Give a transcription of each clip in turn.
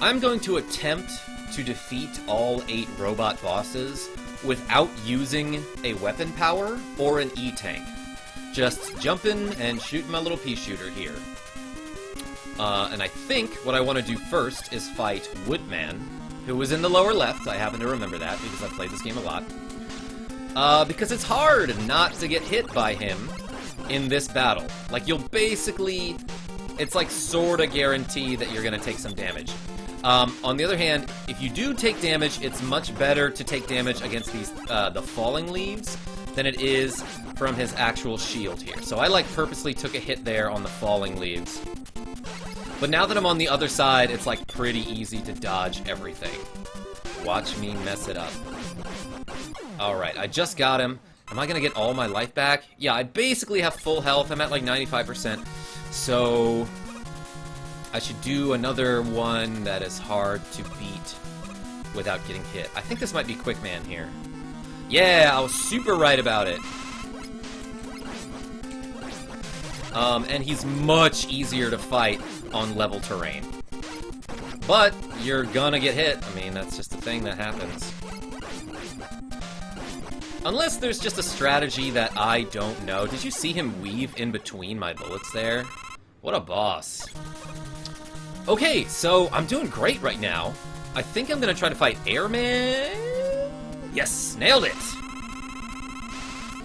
I'm going to attempt to defeat all 8 robot bosses without using a weapon power or an E-tank. Just jumping and shooting my little pea shooter here. And I think what I want to do first is fight Woodman, who was in the lower left. I happen to remember that because I've played this game a lot. Because it's hard not to get hit by him in this battle. Like, you'll basically... It's like sorta guarantee that you're gonna take some damage. On the other hand, if you do take damage, it's much better to take damage against these the falling leaves than it is from his actual shield here. So I like purposely took a hit there on the falling leaves. But now that I'm on the other side, it's like pretty easy to dodge everything. Watch me mess it up. Alright, I just got him. Am I gonna get all my life back? Yeah, I basically have full health. I'm at like 95%. So I should do another one that is hard to beat without getting hit. I think this might be Quickman here. Yeah, I was super right about it. And he's much easier to fight on level terrain. But you're gonna get hit. I mean, that's just a thing that happens. Unless there's just a strategy that I don't know. Did you see him weave in between my bullets there? What a boss. Okay, so I'm doing great right now. I think I'm gonna try to fight Airman. Yes, nailed it.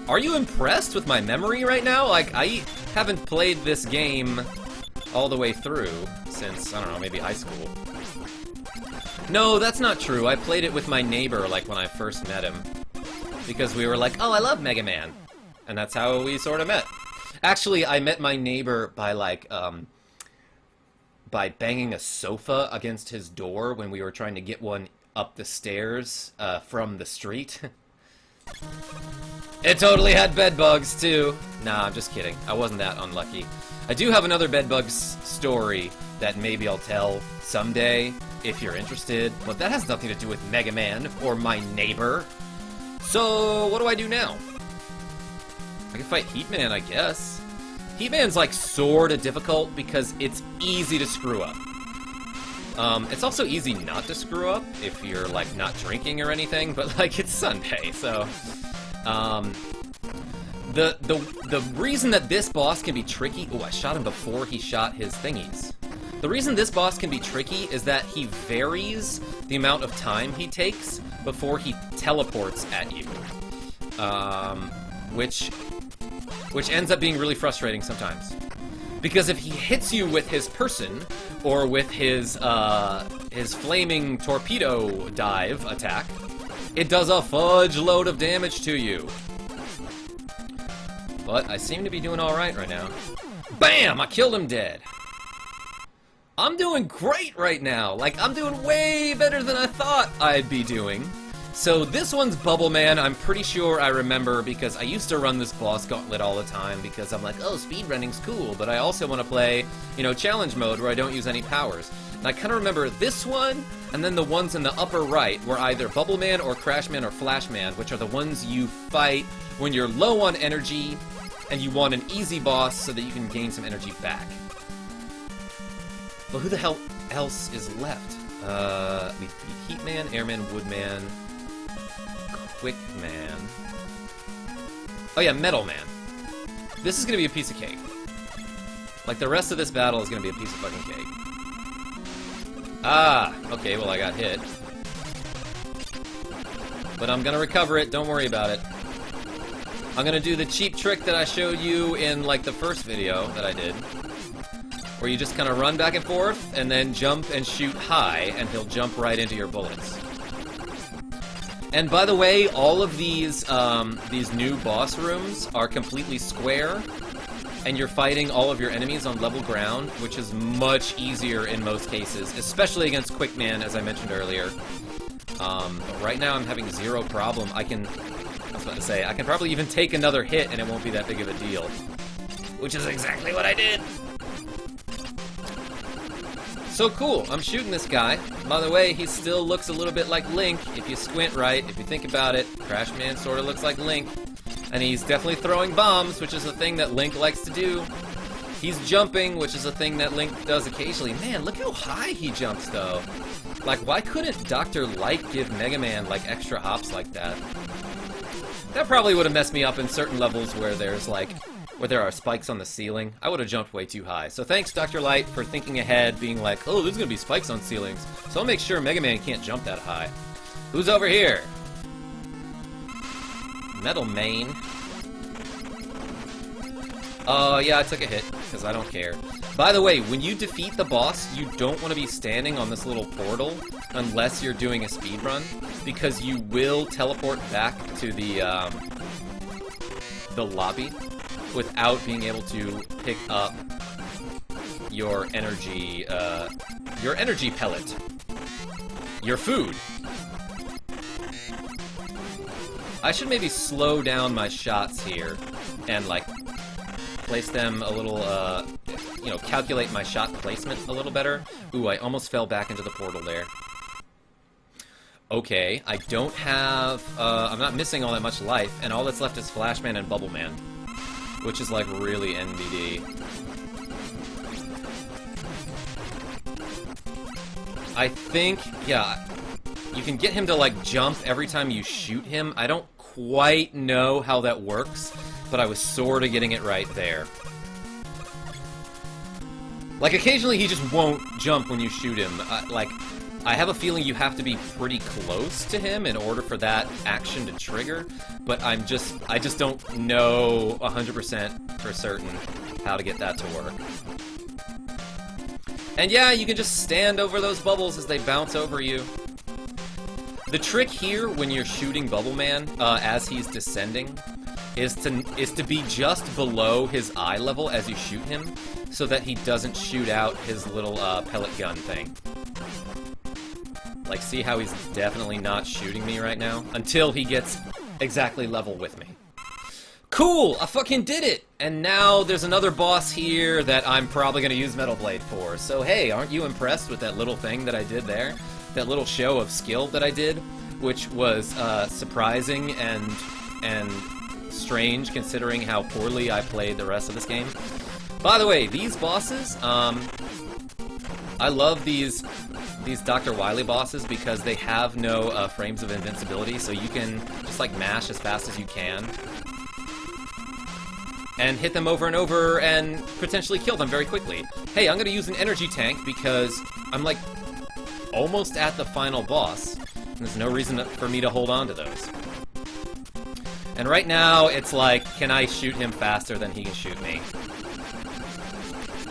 Are you impressed with my memory right now? Like, I haven't played this game all the way through since, I don't know, maybe high school. No, that's not true. I played it with my neighbor, like, when I first met him. Because we were like, oh, I love Mega Man. And that's how we sort of met. Actually, I met my neighbor by, like, by banging a sofa against his door when we were trying to get one up the stairs from the street. It totally had bed bugs, too. Nah, I'm just kidding. I wasn't that unlucky. I do have another bed bugs story that maybe I'll tell someday, if you're interested. But that has nothing to do with Mega Man or my neighbor. So, what do I do now? I can fight Heatman, I guess. Heatman's, like, sorta difficult because it's easy to screw up. It's also easy not to screw up if you're, like, not drinking or anything, but, like, it's Sunday, so... The reason that this boss can be tricky... Oh, I shot him before he shot his thingies. The reason this boss can be tricky is that he varies the amount of time he takes before he teleports at you. Which ends up being really frustrating sometimes. Because if he hits you with his person, or with his flaming torpedo dive attack, it does a fudge load of damage to you. But I seem to be doing alright right now. Bam! I killed him dead. I'm doing great right now. Like, I'm doing way better than I thought I'd be doing. So this one's Bubble Man. I'm pretty sure I remember because I used to run this boss gauntlet all the time because I'm like, oh, speedrunning's cool, but I also want to play, you know, challenge mode where I don't use any powers. And I kind of remember this one, and then the ones in the upper right were either Bubble Man or Crash Man or Flash Man, which are the ones you fight when you're low on energy and you want an easy boss so that you can gain some energy back. But who the hell else is left? We beat Heatman, Airman, Woodman, Quickman. Oh yeah, Metal Man. This is gonna be a piece of cake. Like, the rest of this battle is gonna be a piece of fucking cake. Ah, okay, well I got hit. But I'm gonna recover it, don't worry about it. I'm gonna do the cheap trick that I showed you in, like, the first video that I did. Where you just kind of run back and forth, and then jump and shoot high, and he'll jump right into your bullets. And by the way, all of these new boss rooms are completely square, and you're fighting all of your enemies on level ground, which is much easier in most cases, especially against Quickman, as I mentioned earlier. But right now I'm having zero problem. I can probably even take another hit, and it won't be that big of a deal. Which is exactly what I did! So cool, I'm shooting this guy. By the way, he still looks a little bit like Link, if you squint right, if you think about it. Crash Man sort of looks like Link. And he's definitely throwing bombs, which is a thing that Link likes to do. He's jumping, which is a thing that Link does occasionally. Man, look how high he jumps, though. Like, why couldn't Dr. Light give Mega Man, like, extra hops like that? That probably would have messed me up in certain levels where there's, like, where there are spikes on the ceiling. I would have jumped way too high. So thanks, Dr. Light, for thinking ahead, being like, oh, there's gonna be spikes on ceilings, so I'll make sure Mega Man can't jump that high. Who's over here? Metal Mane. Oh, yeah, I took a hit, because I don't care. By the way, when you defeat the boss, you don't want to be standing on this little portal unless you're doing a speedrun, because you will teleport back to the lobby without being able to pick up your energy pellet. Your food. I should maybe slow down my shots here and, like, place them a little, you know, calculate my shot placement a little better. Ooh, I almost fell back into the portal there. Okay, I don't have, I'm not missing all that much life, and all that's left is Flashman and Bubbleman, which is, like, really NBD. I think, yeah, you can get him to, like, jump every time you shoot him. I don't quite know how that works, but I was sort of getting it right there. Like, occasionally he just won't jump when you shoot him. Like, I have a feeling you have to be pretty close to him in order for that action to trigger, but I just don't know 100% for certain how to get that to work. And yeah, you can just stand over those bubbles as they bounce over you. The trick here when you're shooting Bubbleman as he's descending is to be just below his eye level as you shoot him, so that he doesn't shoot out his little pellet gun thing. Like, see how he's definitely not shooting me right now? Until he gets exactly level with me. Cool! I fucking did it! And now there's another boss here that I'm probably gonna use Metal Blade for. So hey, aren't you impressed with that little thing that I did there? That little show of skill that I did? Which was surprising and strange considering how poorly I played the rest of this game. By the way, these bosses, I love these Dr. Wily bosses because they have no frames of invincibility, so you can just, like, mash as fast as you can and hit them over and over and potentially kill them very quickly. Hey, I'm gonna use an energy tank because I'm, like, almost at the final boss, and there's no reason for me to hold on to those. And right now, it's like, can I shoot him faster than he can shoot me?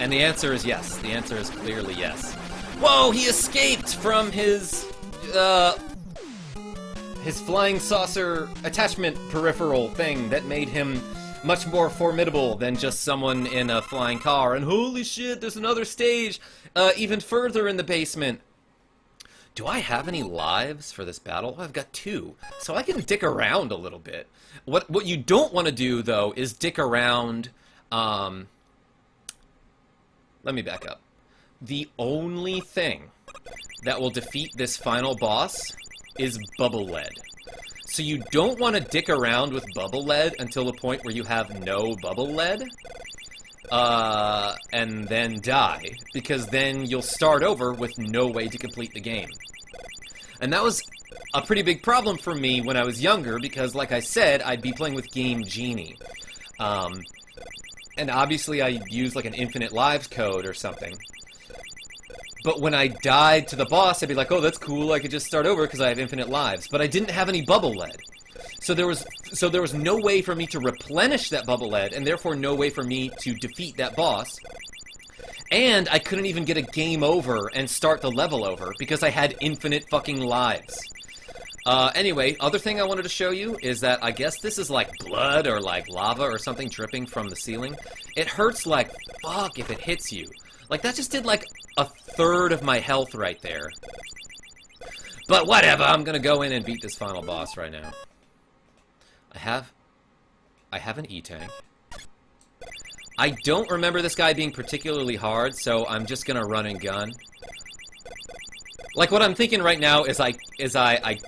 And the answer is yes. The answer is clearly yes. Whoa, he escaped from his flying saucer attachment peripheral thing that made him much more formidable than just someone in a flying car. And holy shit, there's another stage even further in the basement. Do I have any lives for this battle? Oh, I've got 2, so I can dick around a little bit. What you don't want to do, though, is dick around. Let me back up. The only thing that will defeat this final boss is Bubble Lead. So you don't want to dick around with Bubble Lead until the point where you have no Bubble Lead, and then die, because then you'll start over with no way to complete the game. And that was a pretty big problem for me when I was younger, because, like I said, I'd be playing with Game Genie. And obviously I used, like, an infinite lives code or something. But when I died to the boss, I'd be like, oh, that's cool, I could just start over because I have infinite lives. But I didn't have any Bubble Lead. So there was no way for me to replenish that Bubble Lead, and therefore no way for me to defeat that boss. And I couldn't even get a game over and start the level over because I had infinite fucking lives. Anyway, other thing I wanted to show you is that I guess this is like blood or like lava or something dripping from the ceiling. It hurts like fuck if it hits you. Like, that just did like a third of my health right there. But whatever, I'm gonna go in and beat this final boss right now. I have an E-tank. I don't remember this guy being particularly hard, so I'm just gonna run and gun. Like, what I'm thinking right now is I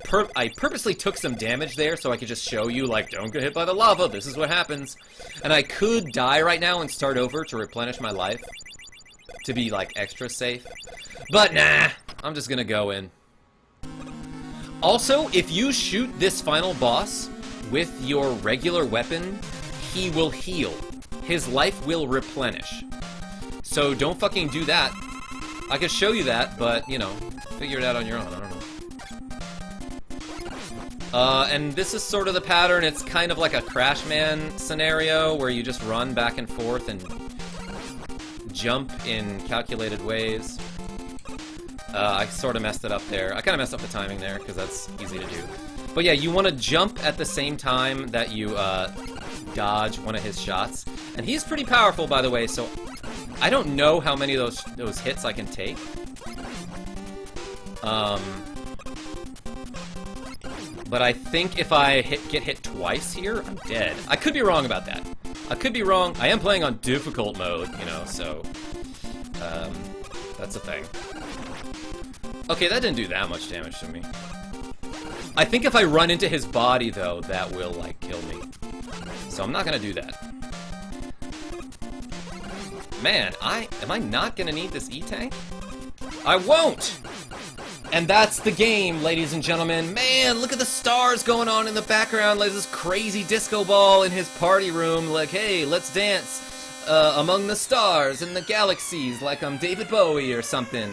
purposely took some damage there so I could just show you, like, don't get hit by the lava, this is what happens. And I could die right now and start over to replenish my life. To be, like, extra safe. But nah, I'm just gonna go in. Also, if you shoot this final boss with your regular weapon, he will heal. His life will replenish. So don't fucking do that. I could show you that, but, you know, figure it out on your own, I don't know. And this is sort of the pattern. It's kind of like a Crash Man scenario where you just run back and forth and jump in calculated ways. I sort of messed it up there. I kind of messed up the timing there, because that's easy to do. But yeah, you want to jump at the same time that you dodge one of his shots. And he's pretty powerful, by the way, so I don't know how many of those hits I can take. But I think if I get hit twice here, I'm dead. I could be wrong about that. I could be wrong. I am playing on difficult mode, you know, so that's a thing. Okay, that didn't do that much damage to me. I think if I run into his body, though, that will, like, kill me. So I'm not gonna do that. Man, am I not gonna need this E-Tank? I won't! And that's the game, ladies and gentlemen. Man, look at the stars going on in the background, like this crazy disco ball in his party room, like, hey, let's dance among the stars and the galaxies like I'm David Bowie or something.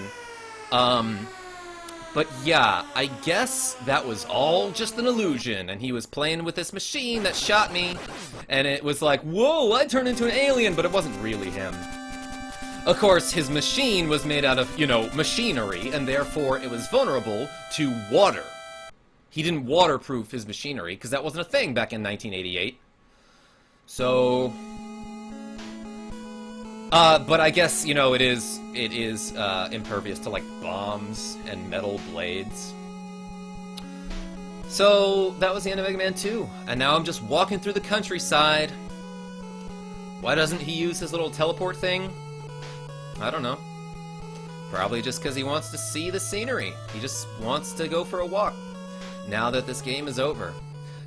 But yeah, I guess that was all just an illusion, and he was playing with this machine that shot me, and it was like, whoa, I turned into an alien, but it wasn't really him. Of course, his machine was made out of, you know, machinery, and therefore it was vulnerable to water. He didn't waterproof his machinery, because that wasn't a thing back in 1988. So... but I guess, you know, it is impervious to, like, bombs and metal blades. So, that was the end of Mega Man 2. And now I'm just walking through the countryside. Why doesn't he use his little teleport thing? I don't know. Probably just because he wants to see the scenery. He just wants to go for a walk. Now that this game is over.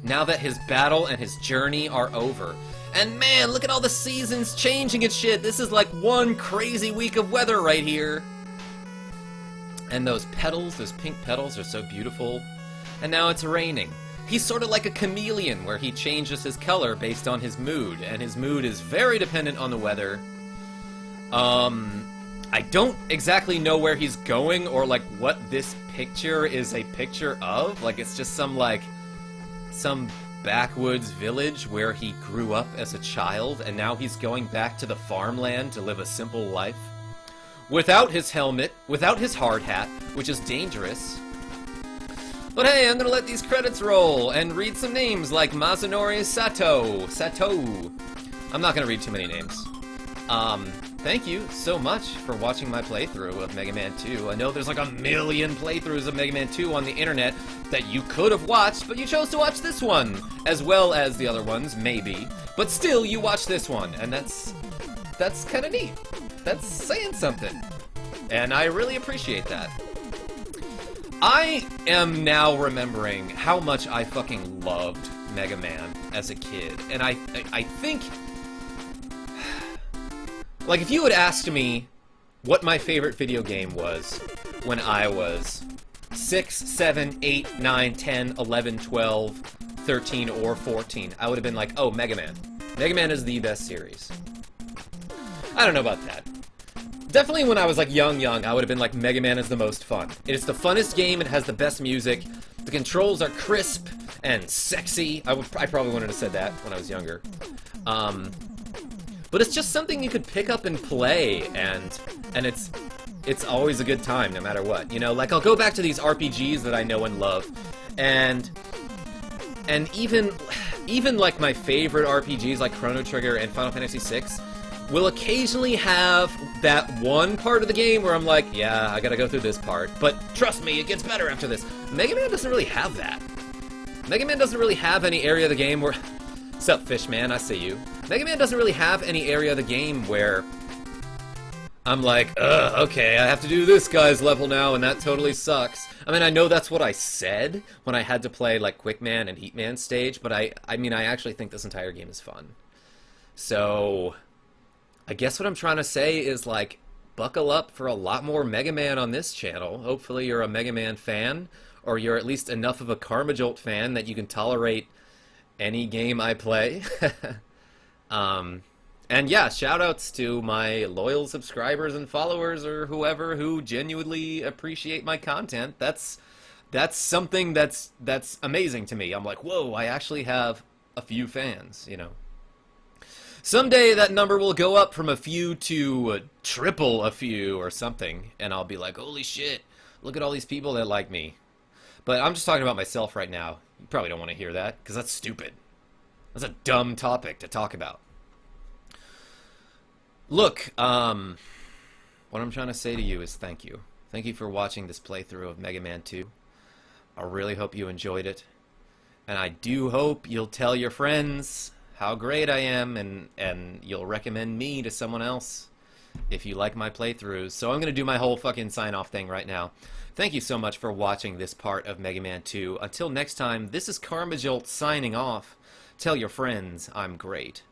Now that his battle and his journey are over. And man, look at all the seasons changing and shit. This is like one crazy week of weather right here. And those petals, those pink petals are so beautiful. And now it's raining. He's sort of like a chameleon where he changes his color based on his mood. And his mood is very dependent on the weather. I don't exactly know where he's going or like what this picture is a picture of. Like it's just some backwoods village where he grew up as a child, and now he's going back to the farmland to live a simple life. Without his helmet, without his hard hat, which is dangerous. But hey, I'm gonna let these credits roll and read some names like Masanori Sato. I'm not gonna read too many names. Thank you so much for watching my playthrough of Mega Man 2. I know there's like a million playthroughs of Mega Man 2 on the internet that you could have watched, but you chose to watch this one, as well as the other ones, maybe. But still, you watched this one, and that's kind of neat. That's saying something. And I really appreciate that. I am now remembering how much I fucking loved Mega Man as a kid, and I think... Like, if you had asked me what my favorite video game was when I was 6, 7, 8, 9, 10, 11, 12, 13, or 14, I would have been like, oh, Mega Man. Mega Man is the best series. I don't know about that. Definitely when I was, like, young, I would have been like, Mega Man is the most fun. It is the funnest game, it has the best music, the controls are crisp and sexy. I probably wouldn't have said that when I was younger. But it's just something you could pick up and play, and it's always a good time, no matter what. You know, like, I'll go back to these RPGs that I know and love, and even like, my favorite RPGs, like Chrono Trigger and Final Fantasy VI, will occasionally have that one part of the game where I'm like, yeah, I gotta go through this part, but trust me, it gets better after this. Mega Man doesn't really have that. Mega Man doesn't really have any area of the game where... Sup, Fishman, I see you. Mega Man doesn't really have any area of the game where I'm like, ugh, okay, I have to do this guy's level now, and that totally sucks. I mean, I know that's what I said when I had to play, like, Quickman and Heatman stage, but I mean, I actually think this entire game is fun. So, I guess what I'm trying to say is, like, buckle up for a lot more Mega Man on this channel. Hopefully you're a Mega Man fan, or you're at least enough of a KarmaJolt fan that you can tolerate any game I play. And yeah, shoutouts to my loyal subscribers and followers or whoever who genuinely appreciate my content. That's something that's amazing to me. I'm like, whoa, I actually have a few fans, you know. Someday that number will go up from a few to triple a few or something, and I'll be like, holy shit, look at all these people that like me. But I'm just talking about myself right now. You probably don't want to hear that, because that's stupid. That's a dumb topic to talk about. Look, what I'm trying to say to you is thank you. Thank you for watching this playthrough of Mega Man 2. I really hope you enjoyed it. And I do hope you'll tell your friends how great I am, and you'll recommend me to someone else if you like my playthroughs. So I'm going to do my whole fucking sign-off thing right now. Thank you so much for watching this part of Mega Man 2. Until next time, this is KarmaJolt signing off. Tell your friends I'm great.